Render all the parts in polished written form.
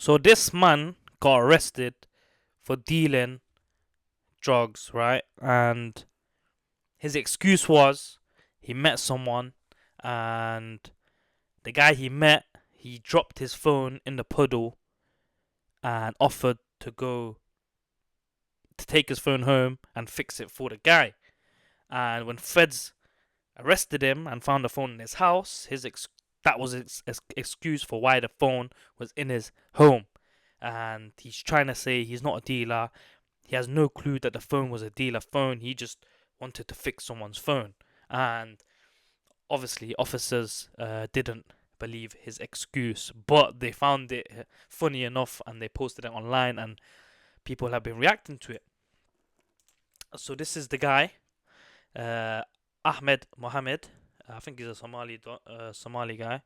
So this man got arrested for dealing drugs, right? And his excuse was he met someone, and the guy he met, he dropped his phone in the puddle and offered to go to take his phone home and fix it for the guy. And when feds arrested him and found the phone in his house, that was his excuse for why the phone was in his home. And he's trying to say he's not a dealer. He has no clue that the phone was a dealer phone. He just wanted to fix someone's phone. And obviously, officers didn't believe his excuse, but they found it funny enough and they posted it online, and people have been reacting to it. So, this is the guy, uh, Ahmed Mohamed. I think he's a Somali guy.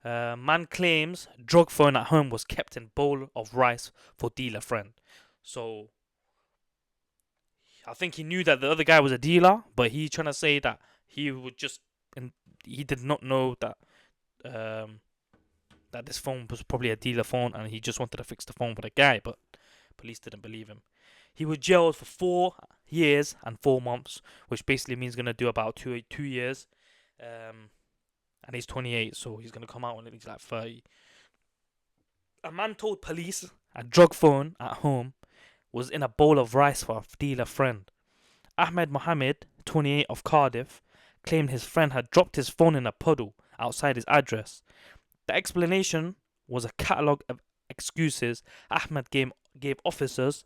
Man claims drug phone at home was kept in bowl of rice for dealer friend. So I think he knew that the other guy was a dealer, but he trying to say that he would just and he did not know um, that this phone was probably a dealer phone, and he just wanted to fix the phone for the guy. But police didn't believe him. He was jailed for 4 years and 4 months, which basically means gonna do about 2 years. And he's 28, so he's gonna come out when he's like 30. A man told police a drug phone at home was in a bowl of rice for a dealer friend. Ahmed Mohamed, 28, of Cardiff, claimed his friend had dropped his phone in a puddle outside his address. The explanation was a catalogue of excuses Ahmed gave officers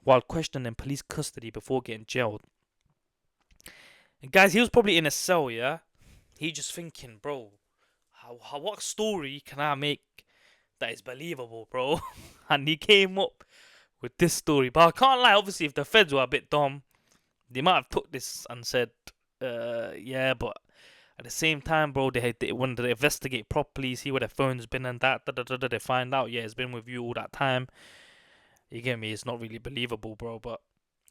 while questioned in police custody before getting jailed. And guys, he was probably in a cell, yeah? He just thinking, bro, what story can I make that is believable, bro? And he came up with this story. But I can't lie, obviously, if the feds were a bit dumb, they might have took this and said, yeah, but at the same time, bro, they wanted to investigate properly, see where the phone's been and that, they find out, yeah, it's been with you all that time. You get me? It's not really believable, bro. But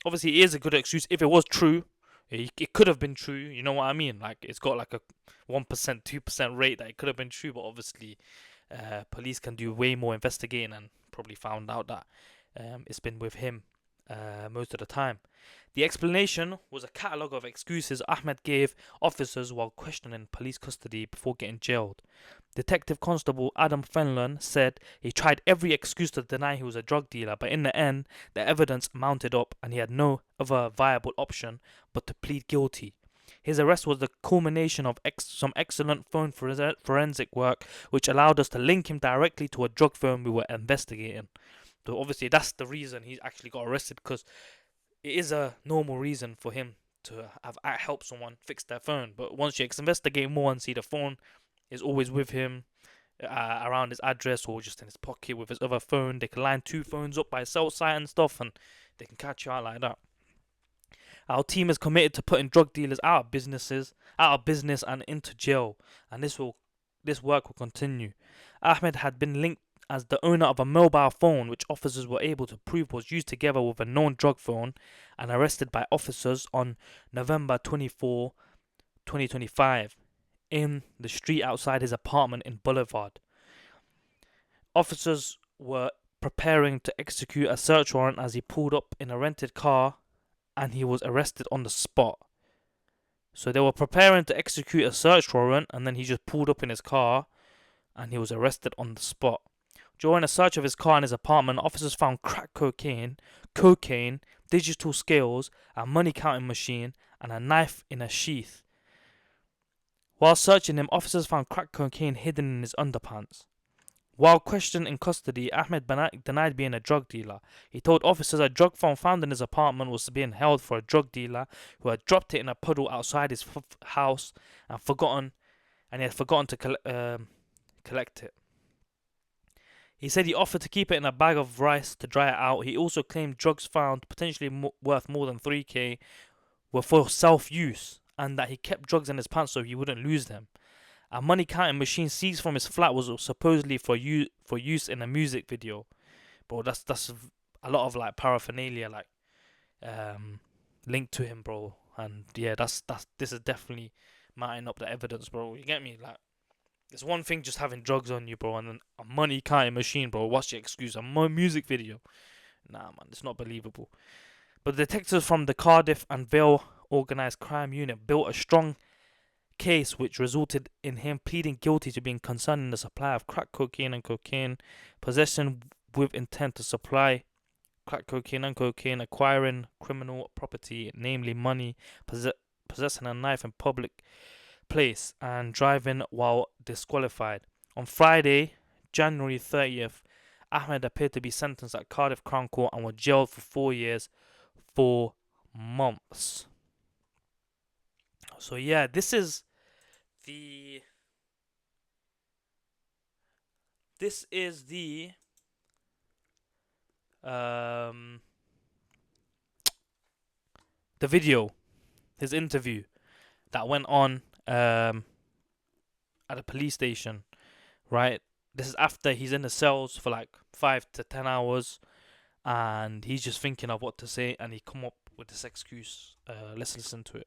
obviously, it is a good excuse. If it was true, it could have been true. You know what I mean? Like, it's got like a 1%, 2% rate that it could have been true. But obviously, police can do way more investigating and probably found out that it's been with him most of the time. The explanation was a catalogue of excuses Ahmed gave officers while questioning police custody before getting jailed. Detective Constable Adam Fenlon said he tried every excuse to deny he was a drug dealer, but in the end, the evidence mounted up and he had no other viable option but to plead guilty. His arrest was the culmination of some excellent phone forensic work, which allowed us to link him directly to a drug firm we were investigating. So obviously that's the reason he actually got arrested, because it is a normal reason for him to have helped someone fix their phone. But once you investigate more and see the phone is always with him, around his address or just in his pocket with his other phone, they can line two phones up by cell site and stuff, and they can catch you out like that. Our team is committed to putting drug dealers out of business and into jail, and this work will continue. Ahmed had been linked as the owner of a mobile phone which officers were able to prove was used together with a known drug phone, and arrested by officers on November 24, 2025 in the street outside his apartment in Boulevard. Officers were preparing to execute a search warrant as he pulled up in a rented car, and he was arrested on the spot. So they were preparing to execute a search warrant, and then he just pulled up in his car and he was arrested on the spot. During a search of his car and his apartment, officers found crack cocaine, digital scales, a money counting machine, and a knife in a sheath. While searching him, officers found crack cocaine hidden in his underpants. While questioned in custody, Ahmed denied being a drug dealer. He told officers a drug phone found in his apartment was being held for a drug dealer who had dropped it in a puddle outside his house and he had forgotten to collect it. He said he offered to keep it in a bag of rice to dry it out. He also claimed drugs found, potentially worth more than 3k, were for self-use, and that he kept drugs in his pants so he wouldn't lose them. A money counting machine seized from his flat was supposedly for use in a music video. Bro, that's a lot of like paraphernalia linked to him, bro. And yeah, this is definitely mounting up the evidence, bro. You get me? Like, It's one thing just having drugs on you, bro, and then a money counting machine, bro. What's your excuse? A music video? Nah, man, it's not believable. But the detectives from the Cardiff and Vale Organised Crime Unit built a strong case which resulted in him pleading guilty to being concerned in the supply of crack cocaine and cocaine, possession with intent to supply crack cocaine and cocaine, acquiring criminal property, namely money, possessing a knife in public place, and driving while disqualified. On Friday, January 30th, Ahmed appeared to be sentenced at Cardiff Crown Court and was jailed for 4 years, 4 months. So yeah, this is the the video, his interview that went on at a police station, right? This is after he's in the cells for like 5 to 10 hours, and he's just thinking of what to say, and he come up with this excuse. Let's listen to it.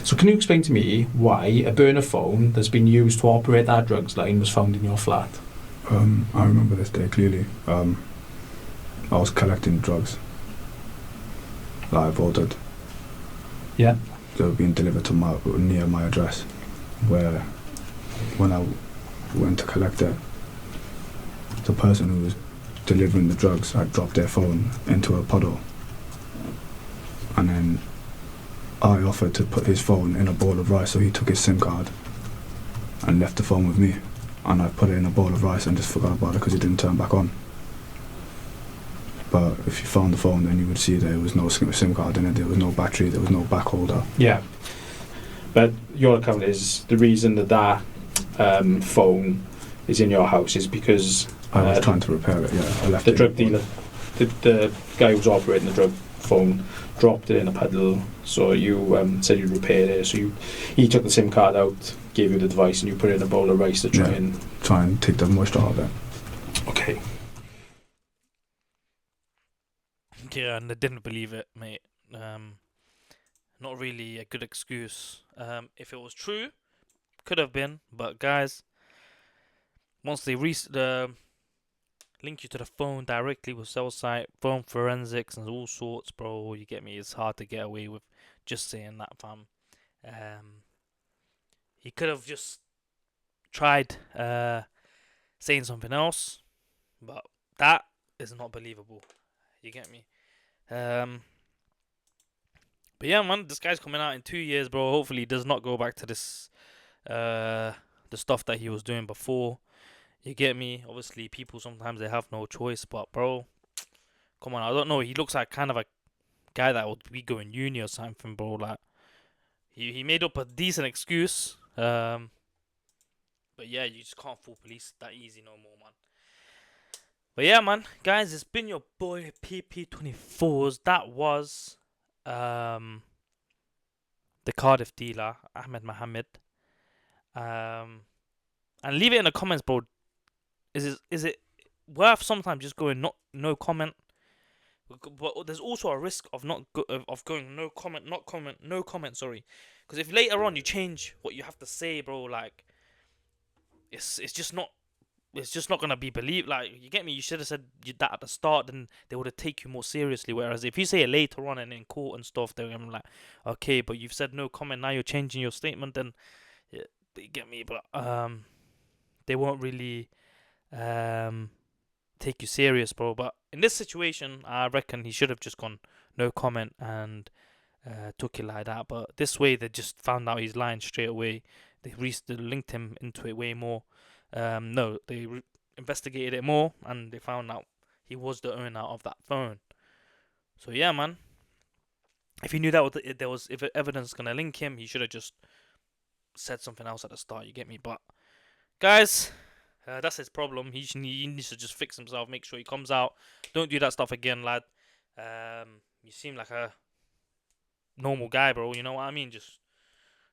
So can you explain to me why a burner phone that's been used to operate that drugs line was found in your flat? I remember this day clearly. I was collecting drugs that I've ordered. Yeah. They were being delivered to near my address, where when I went to collect it, the person who was delivering the drugs had dropped their phone into a puddle, and then I offered to put his phone in a bowl of rice, so he took his SIM card and left the phone with me, and I put it in a bowl of rice and just forgot about it because it didn't turn back on. But if you found the phone, then you would see there was no SIM card in it, there was no battery, there was no back holder. Yeah. But your account is the reason that phone is in your house is because I was trying to repair it, yeah. I left the drug dealer, the guy who was operating the drug phone, dropped it in a puddle, so you said you repaired it, so he took the SIM card out, gave you the device, and you put it in a bowl of rice to try and take the moisture out of it. Okay. Yeah, and I didn't believe it, mate. Not really a good excuse. If it was true, could have been, but guys, once they link you to the phone directly with cell site, phone forensics and all sorts, bro, you get me? It's hard to get away with just saying that, fam. He could have just tried saying something else, but that is not believable. You get me? But yeah, man, this guy's coming out in 2 years, bro. Hopefully he does not go back to this the stuff that he was doing before. You get me? Obviously, people sometimes they have no choice, but bro, come on, I don't know. He looks like kind of a guy that would be going uni or something, bro. Like he made up a decent excuse. But yeah, you just can't fool police that easy no more, man. But yeah, man, guys, it's been your boy PP24s. That was the Cardiff dealer, Ahmed Mohamed. And leave it in the comments, bro. Is it worth sometimes just going no comment? But there's also a risk of of going no comment. Sorry, because if later on you change what you have to say, bro, like it's just not gonna be believed. Like, you get me? You should have said that at the start, then they would have taken you more seriously. Whereas if you say it later on and in court and stuff, they're gonna be like, okay, but you've said no comment, now you're changing your statement. Then yeah, you get me? But they won't really take you serious, bro. But in this situation, I reckon he should have just gone no comment and took it like that. But this way, they just found out he's lying straight away. They linked him into it way more. No, they investigated it more, and they found out he was the owner of that phone. So yeah, man. If he knew that if evidence gonna link him, he should have just said something else at the start. You get me? But guys, that's his problem. He needs to just fix himself. Make sure he comes out. Don't do that stuff again, lad. You seem like a normal guy, bro. You know what I mean? Just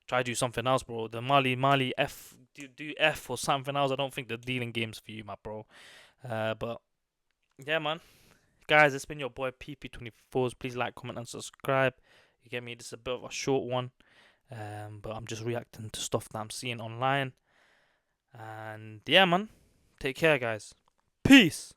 try to do something else, bro. The Mali F do F or something else. I don't think the dealing game's for you, my bro. But yeah, man. Guys, it's been your boy PP24s. Please like, comment, and subscribe. You get me? This is a bit of a short one. But I'm just reacting to stuff that I'm seeing online. And yeah, man, take care, guys. Peace.